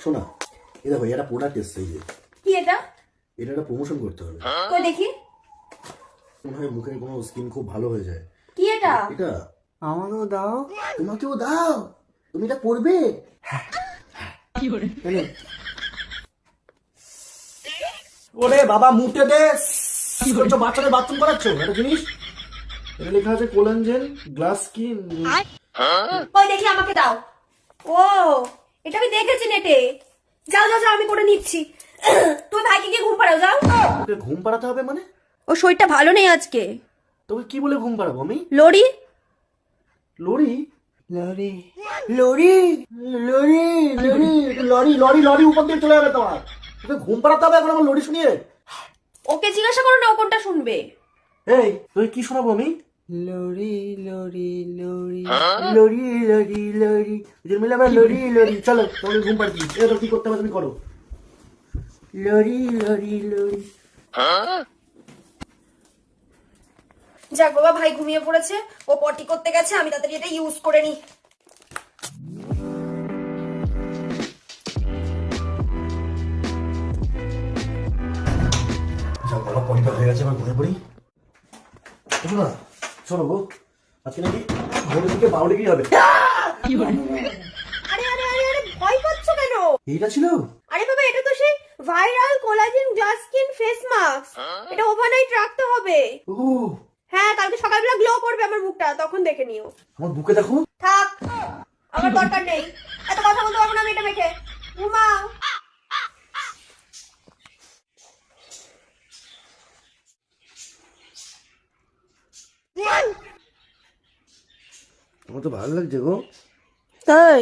শোনা, এই দেখো এটা প্রোডাক্ট এসছে, এই যে কি এটা? এটা একটা প্রমোশন করতে হবে। কই দেখি। মনে হয় মুখের কোনো স্কিন খুব ভালো হয়ে যায়। কি এটা? এটা আমাকেও দাও। তোমাকেও দাও, তুমি এটা পড়বে। ওরে বাবা, মুখে দে। কি করছো? বাচ্চাদের বাথরুম করাচ্ছ? একটা জিনিস এটা লেখা আছে কোলাজেন গ্লাস স্কিন। কই দেখি, আমাকে দাও। ও, এটা আমি দেখেছি নেটে। যাও যাও যাও, আমি করে নিচ্ছি। তুমি ভাইকে গিয়ে ঘুম পাড়াও, যাও। ওকে ঘুম পাড়াতে হবে মানে? ও শরীরটা ভালো নেই আজকে। তোকে কি বলে ঘুম পাড়াবো আমি? লরি। লরি? লরি লরি লরি লরি লরি লরি লরি উপর দিয়ে চলে যাবে তোমার। তোকে ঘুম পাড়াতে হবে এখন আমার লরি শুনিয়ে? ওকে জিজ্ঞাসা করো না, ও কোনটা শুনবে। এই তোকে কি শোনাবো আমি? লরি লরি লরি লরি লরি লরি এদের মিলে আমরা লরি লরি। চলো তোমাকে ঘুম পাড়ছি, এটা কি করতে হবে তুমি করো। লরি লরি লরি। যাক বাবা, ভাই ঘুমিয়ে পড়েছে, ও পটি করতে গেছে, আমি তাড়াতাড়ি এটা ইউজ করে নিই। যাক বাবা, পরিটা হয়ে গেছে, এবার ঘুরে পড়ি। শোনো না, শোনো গো, আজকে নাকি ভোরের দিকে 12 ডিগ্রি হবে। আরে আরে আরে আরে, ভয় পাচ্ছ কেন? এইটা ছিল? আরে বাবা, এটা তো সেই viral collagen glass skin face mask. এটা ওভারনাইট রাখতে হবে। ও, হ্যাঁ, কালকে সকালবেলা গ্লো করবে আমার মুখটা, তখন দেখে নিও। আমার বুকে দেখো। থাক, আমার দরকার নেই, এত কথা বলতে পারবো না আমি এটা মেখে। ঘুমাও। আমার তো ভালো লাগছে গো। তাই?